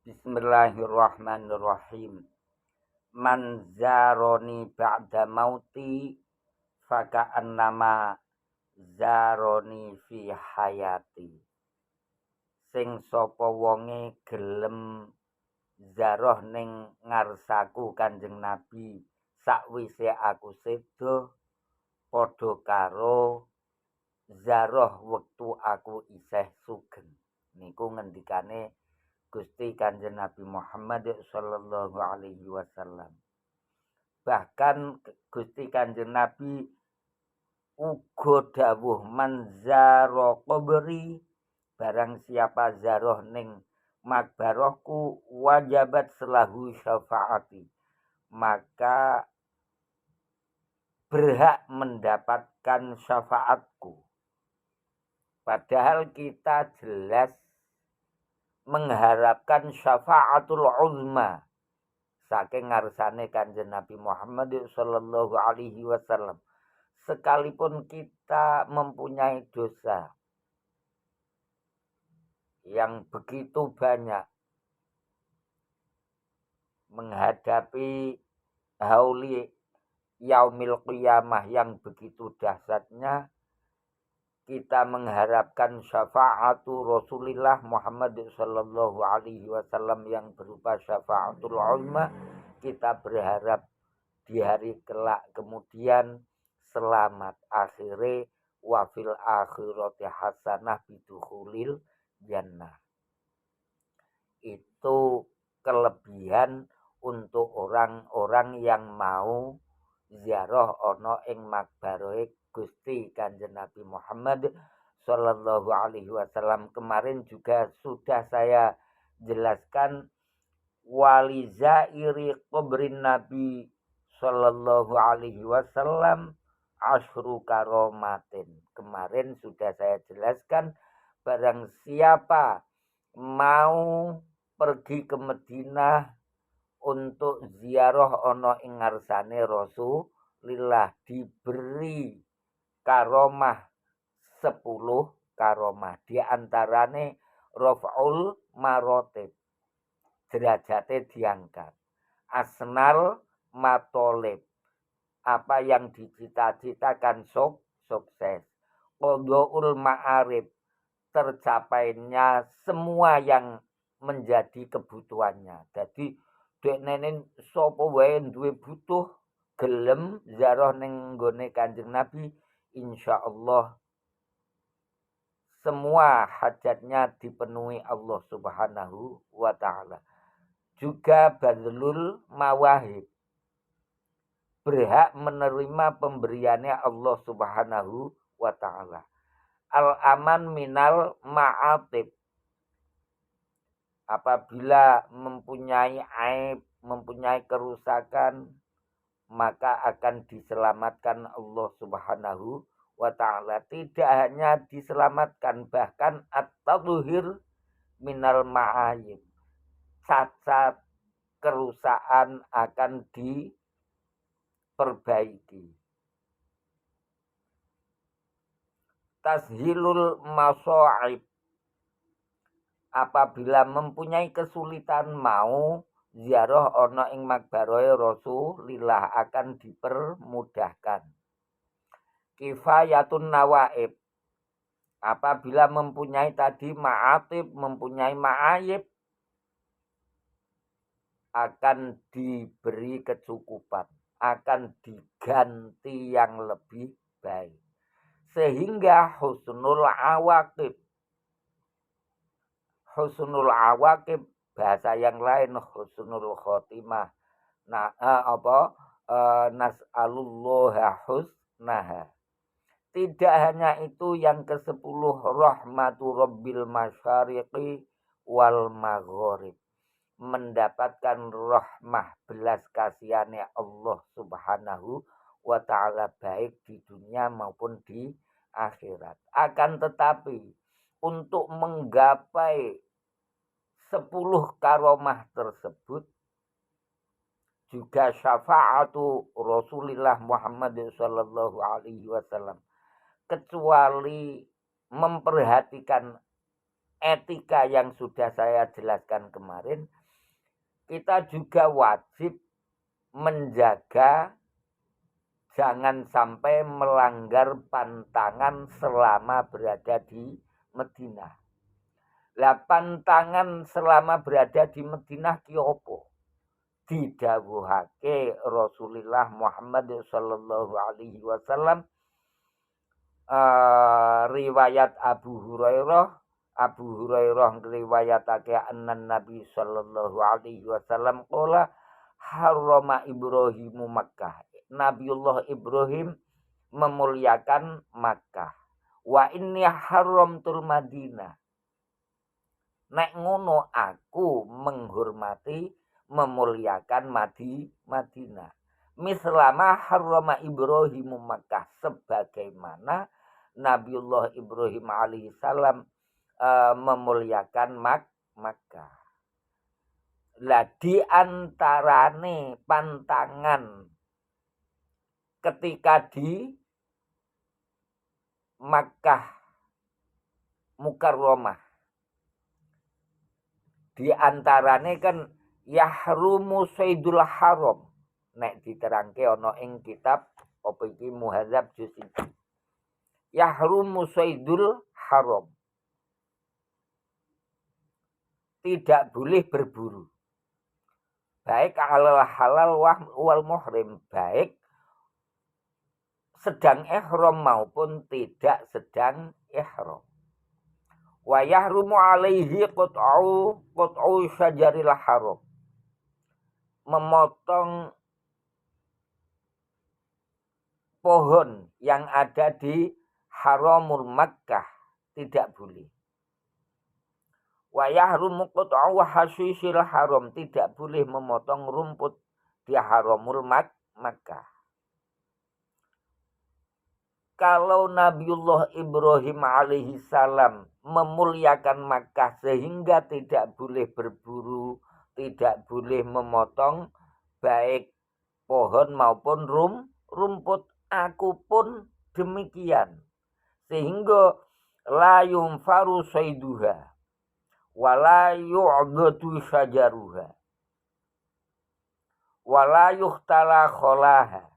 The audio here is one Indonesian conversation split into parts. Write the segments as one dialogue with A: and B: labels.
A: Bismillahirrahmanirrahim. Man zaroni ba'da mauti faka'annama zaroni fi hayati. Sing sapa wonge gelem zaroh ning ngarsaku Kanjeng Nabi sakwise aku sedo padha karo zaroh wektu aku isih sugeng. Niku ngendikane Gusti Kanjeng Nabi Muhammad sallallahu alaihi wasallam. Bahkan Gusti Kanjeng Nabi uga dawuh man zaro qabri, barang siapa zaroh ning makbarahku wajabat selahu syafaati, maka berhak mendapatkan syafaatku. Padahal kita jelas mengharapkan syafaatul uzma saking ngarsane Kanjeng Nabi Muhammad sallallahu alaihi wasallam. Sekalipun kita mempunyai dosa yang begitu banyak, menghadapi hauli yaumil qiyamah yang begitu dahsyatnya, kita mengharapkan syafaatu Rasulullah Muhammad sallallahu alaihi wasallam yang berupa syafaatul uzma. Kita berharap di hari kelak kemudian selamat akhire wa fil akhirati hasanah bidukhulil jannah. Itu kelebihan untuk orang-orang yang mau ziarah ana ing makbarohe Gusti Kanjeng Nabi Muhammad sallallahu alaihi wasallam. Kemarin juga sudah saya jelaskan walizairi qabrin Nabi sallallahu alaihi wasallam asyru karomatin. Kemarin sudah saya jelaskan, barang siapa mau pergi ke Madinah untuk ziarah ana ing ngarsane Rasulullah diberi karomah 10 karomah, di antarane raf'ul marotib, derajate diangkat, asnal matolib, apa yang dicita-citakan sukses, qodhoul ma'arib, tercapainya semua yang menjadi kebutuhannya. Jadi dekne sapa wae duwe butuh gelem ziarah ning nggone Kanjeng Nabi, insyaallah semua hajatnya dipenuhi Allah Subhanahu wa taala. Juga badlul mawahib, berhak menerima pemberiannya Allah Subhanahu wa taala. Al-aman minal ma'atib, apabila mempunyai aib, mempunyai kerusakan, maka akan diselamatkan Allah Subhanahu wa ta'ala. Tidak hanya diselamatkan, bahkan at-tadhhir minal ma'ayib, cacat kerusakan akan diperbaiki. Tashilul maso'ib, apabila mempunyai kesulitan mau ziarah ana ing makbarohe Rasulillah akan dipermudahkan. Kifayatun nawaib, apabila mempunyai tadi ma'atib, mempunyai ma'ayib, akan diberi kecukupan, akan diganti yang lebih baik, sehingga husnul awaqib. Husnul awaqib, bahasa yang lain husnul khotimah. Nah, nas'alullaha husnaha. Tidak hanya itu, yang ke-10 rahmatu rabbil masyariqi wal maghrib, mendapatkan rahmah belas kasihane Allah Subhanahu wa taala baik di dunia maupun di akhirat. Akan tetapi untuk menggapai 10 karomah tersebut, juga syafaatu Rasulullah Muhammad sallallahu alaihi wasallam, kecuali memperhatikan etika yang sudah saya jelaskan kemarin, kita juga wajib menjaga jangan sampai melanggar pantangan selama berada di Madinah. Lah pantangan selama berada di Madinah ki opo? Didhawuhake Rasulullah Muhammad sallallahu alaihi wasallam, riwayat Abu Hurairah riwayatake annan Nabi sallallahu alaihi wasallam qala harrama Ibrahimu Makkah. Nabiullah Ibrahim memuliakan Makkah. Wa inni haramtul Madinah. Nek ngono aku menghormati memuliakan Madinah. Mislama harrama Ibrahimu Makkah, sebagaimana Nabiullah Ibrahim alaihissalam memuliakan Makkah. Lah di antarane pantangan ketika di Makkah Mukarramah, di antarane kan yahrumu saydul haram. Nek diterangke ana ing kitab apa iki Muhadzab juz 1. Yahrumu saydul haram. Tidak boleh berburu. Baik halal wal muhrim, baik sedang ihram maupun tidak sedang ihram. Wa yahrumu alaihi qut'u syajaril haram. Memotong pohon yang ada di Haramul Makkah tidak boleh. Wa yahrumu qut'u hasyisil haram, tidak boleh memotong rumput di Haramul Makkah. Kalau Nabiullah Ibrahim alaihissalam memuliakan Makkah sehingga tidak boleh berburu, tidak boleh memotong baik pohon maupun rumput, aku pun demikian. Sehingga la yunfaru sayduha wa la yu'datu syajaruha wa la yuhtala kholaha.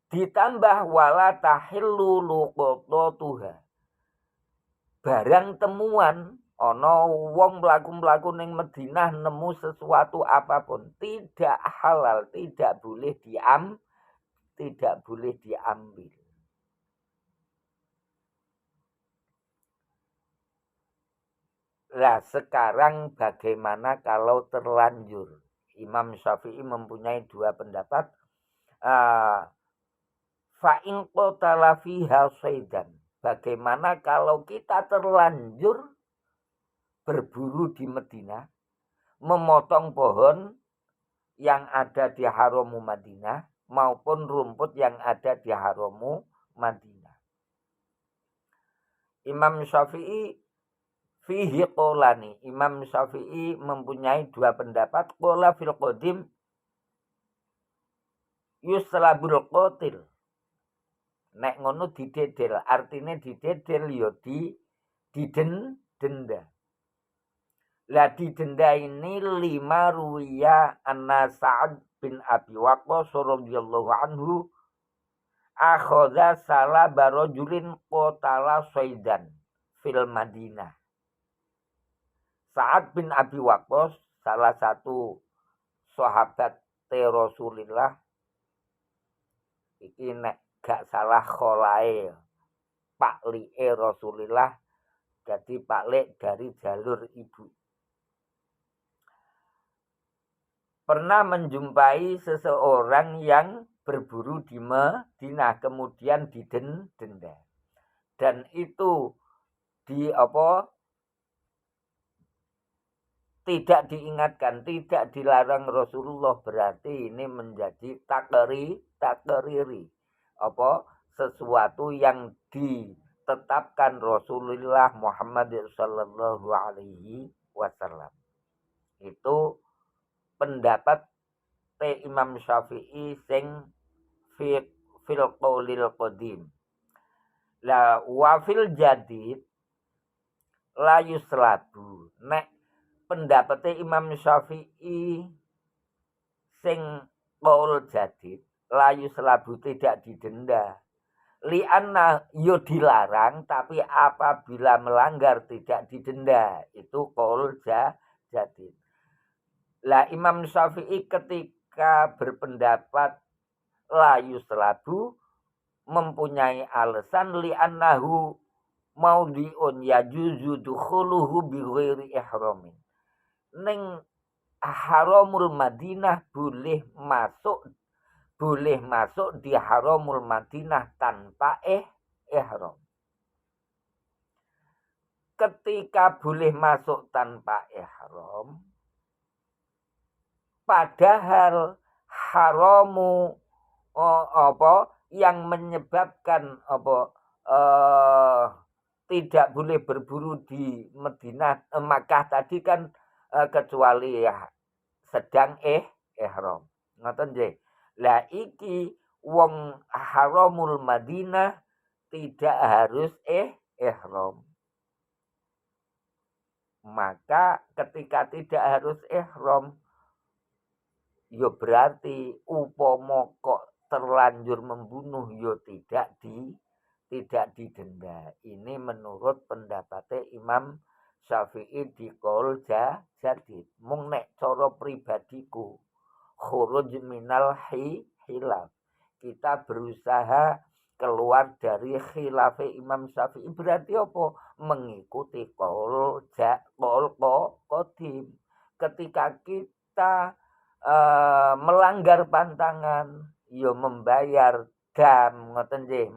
A: Ditambah wala tahillu luqatatuha. Barang temuan ana wong mlaku-mlaku ning Madinah nemu sesuatu apapun tidak halal, tidak boleh diambil. Lah sekarang bagaimana kalau terlanjur? Imam Syafi'i mempunyai dua pendapat. Fa'in qatala fiha saydan. Bagaimana kalau kita terlanjur berburu di Madinah, memotong pohon yang ada di Haramu Madinah maupun rumput yang ada di Haramu Madinah. Imam Syafi'i fihi qolani. Imam Syafi'i mempunyai dua pendapat. Qola fil qadim yuslabul qatil. Nek ngono didedel, artinya didedel ya didenda. Lah didenda ini 5 ruwiya anna Sa'ad bin Abi Waqqas radhiyallahu anhu akhadha salaba rajulin qatala saydan fil Madinah. Sa'ad bin Abi Waqqas salah satu sahabat Rasulullah iki nek gak salah kholae Pak Li'e Rasulullah, jadi Pak Li dari jalur ibu. Pernah menjumpai seseorang yang berburu di Madinah kemudian didenda. Dan itu tidak diingatkan, tidak dilarang Rasulullah, berarti ini menjadi takriri. Sesuatu yang ditetapkan Rasulullah Muhammad sallallahu alaihi wasallam. Itu pendapat Imam Syafi'i sing fil qaulil qadim. La wa fil jadid la yuslabu. Nek pendapatnya Imam Syafi'i sing qaul jadid, la yuslabu tidak didenda. Lianna yo dilarang tapi apabila melanggar tidak didenda. Itu qaul jadid. Lah Imam Syafi'i ketika berpendapat la yuslabu mempunyai alasan li'annahu maudhi'un yajuzu dukhuluhu bi ghairi ihramin. Ning haramul Madinah boleh masuk di haramul Madinah tanpa ihram. Ketika boleh masuk tanpa ihram, padahal haramu yang menyebabkan tidak boleh berburu di Madinah Makkah tadi kan kecuali ya sedang ihram. Ngoten nggih. Lah iki wong haramul Madinah tidak harus ihram. Maka ketika tidak harus ihram ya berarti upomo kok terlanjur membunuh ya tidak didenda. Ini menurut pendapatnya Imam Syafi'i di qaul jadid. Mung nek cara pribadiku khuruj minal khilaf. Kita berusaha keluar dari khilaf Imam Syafi'i berarti apa? Mengikuti qaul qadim. Ketika kita melanggar pantangan ya membayar dam, ngoten nggih,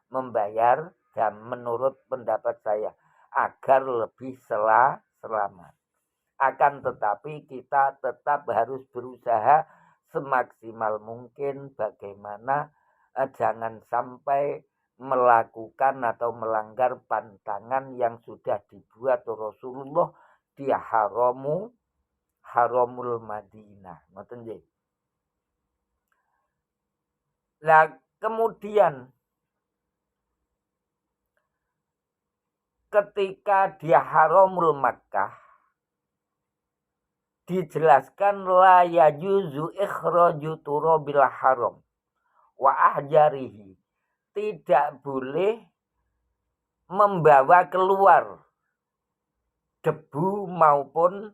A: membayar dam menurut pendapat saya agar lebih selamat. Akan tetapi kita tetap harus berusaha semaksimal mungkin bagaimana jangan sampai melakukan atau melanggar pantangan yang sudah dibuat Rasulullah di haramul Madinah. Ngoten nggih. Lah kemudian ketika di haramul Makkah dijelaskan la yajuzu ikhraju turabil haram wa ahjarihi. Tidak boleh membawa keluar debu maupun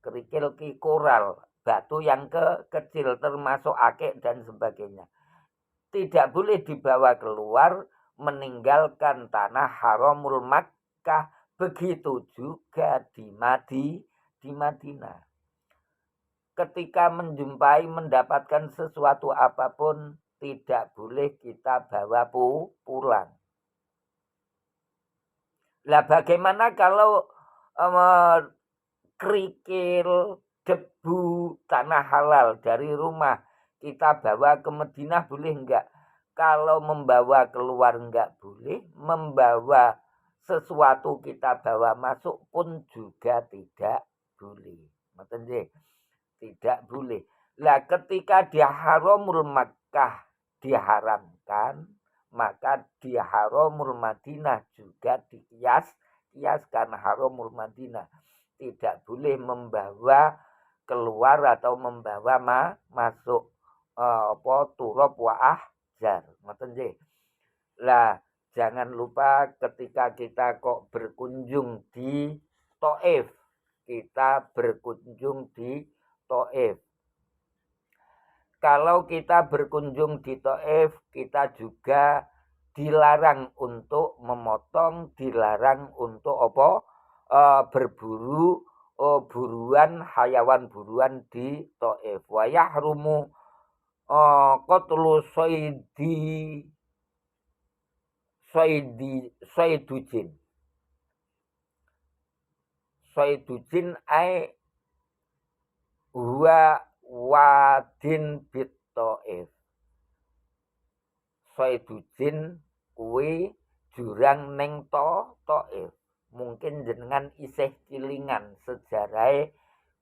A: kerikil ki koral, batu yang kecil termasuk akik dan sebagainya. Tidak boleh dibawa keluar meninggalkan tanah haramul Makkah. Begitu juga di Madinah. Ketika mendapatkan sesuatu apapun tidak boleh kita bawa pulang. Lah bagaimana kalau kerikil, debu, tanah halal dari rumah kita bawa ke Madinah boleh enggak? Kalau membawa keluar enggak boleh, membawa sesuatu kita bawa masuk pun juga tidak boleh. Ngoten nggih? Tidak boleh. Lah ketika di haramul Makkah diharamkan, maka di haramul Madinah juga dikiaskan haramul Madinah. Tidak boleh membawa keluar atau membawa masuk turab wa ahjar. Ngoten nggih. Lah jangan lupa ketika kita kok berkunjung di Thaif, kita berkunjung di Thaif. Kalau kita berkunjung di Thaif, kita juga dilarang untuk memotong, dilarang untuk berburu buruan hayawan buruan di Thaif. Wa yahrumu qatlu saydujin. Saydujin ai huwa wadin bit Thaif. Saydujin kuwi jurang ning Thaif. Mungkin jenengan isih kilingan sejarah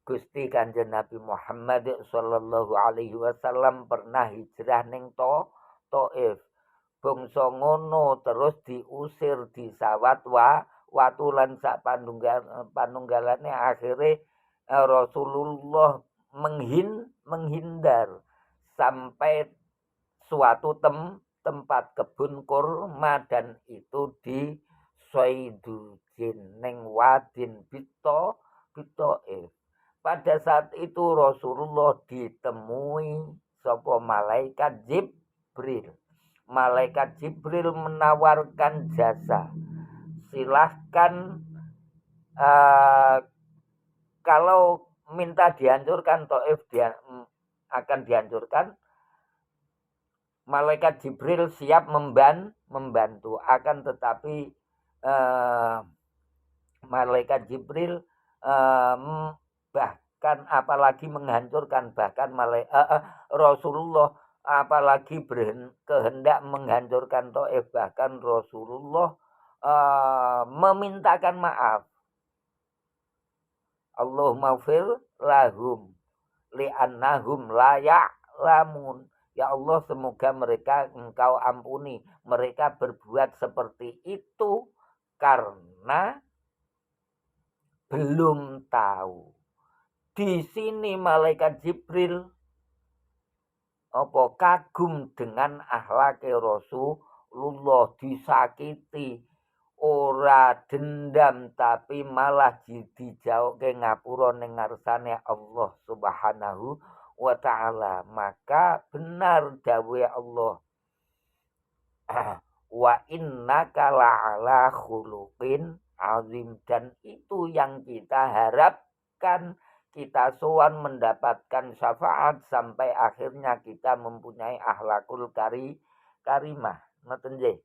A: Gusti Kanjeng Nabi Muhammad sallallahu alaihi wasallam pernah hijrah ning Thaif. bangsa ngono terus diusir disawat watu lan sak panunggalane akhire Rasulullah menghindar sampai suatu tempat kebun kurma dan itu di Soidujin ning Wadin Bito'if. Pada saat itu Rasulullah ditemui sapa malaikat Jibril. Malaikat Jibril menawarkan jasa. Silahkan kalau minta dihancurkan Taif akan dihancurkan. Malaikat Jibril siap membantu, akan tetapi malaikat Jibril bahkan apalagi menghancurkan, bahkan Rasulullah apalagi kehendak menghancurkan Taif, bahkan Rasulullah memintakan maaf. Allahumma fir lahum li'annahum la ya'lamun. Ya Allah, semoga mereka Engkau ampuni. Mereka berbuat seperti itu karena belum tahu. Di sini malaikat Jibril kagum dengan akhlak Rasulullah, disakiti, ora dendam tapi malah dijauhke ngapura ning ngarsane Allah Subhanahu wa ta'ala. Maka benar dawuh Allah, wa innaka la'ala khuluqin azim, dan itu yang kita harapkan. Kita sowan mendapatkan syafaat sampai akhirnya kita mempunyai akhlakul karimah. Ngoten nggih.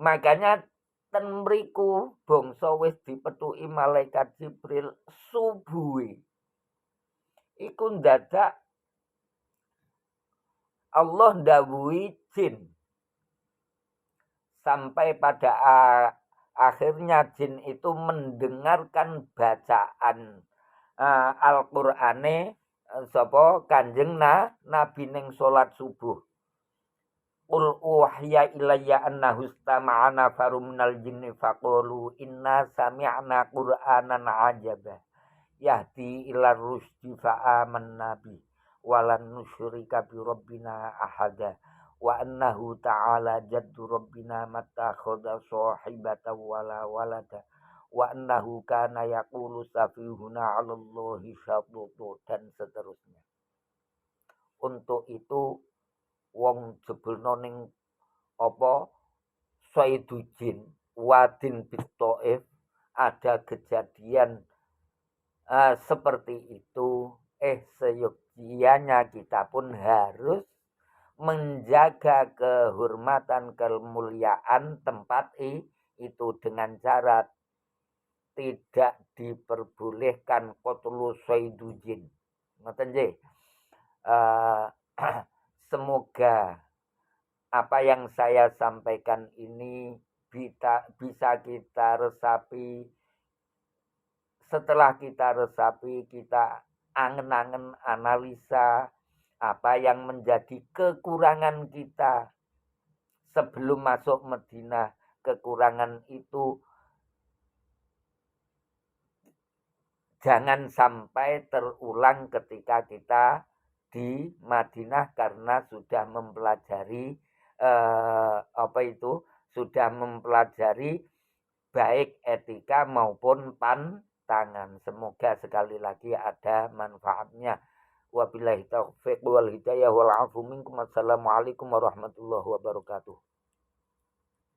A: Makanya ten mriku bangsa wis dipethuki malaikat Jibril subuhi. Iku ndadak Allah ndawuhi jin. Sampai pada akhirnya jin itu mendengarkan bacaan Al-Qur'ane sapa Kanjeng Nabi ning salat subuh. Qul uhiya ilayya annahu istama'a nafarum minal jinni faqulu inna sami'na qur'anan ajaba yahdi ila rusdi fa'amanna bi walan nusyrika bi rabbina ahada wa annahu ta'ala jaddu rabbina mattakhadha sahibatan wala walada wa annahu kana yaqulu safihuna 'alallahi syaddu, dan seterusnya. Untuk itu wong jebulno ning Saidujin Wadin Bito'if ada kejadian seperti itu. Seyogianya kita pun harus menjaga kehormatan kemuliaan tempat itu dengan cara tidak diperbolehkan qatlu Saidujin. Ngoten nggih. Semoga apa yang saya sampaikan ini bisa kita resapi. Setelah kita resapi, kita angen-angen analisa apa yang menjadi kekurangan kita sebelum masuk Madinah. Kekurangan itu jangan sampai terulang ketika kita di Madinah, karena sudah mempelajari sudah mempelajari baik etika maupun pantangan. Semoga sekali lagi ada manfaatnya. Wabillahi taufiq wal hidayah wal afu minkum. Assalamualaikum warahmatullahi wabarakatuh.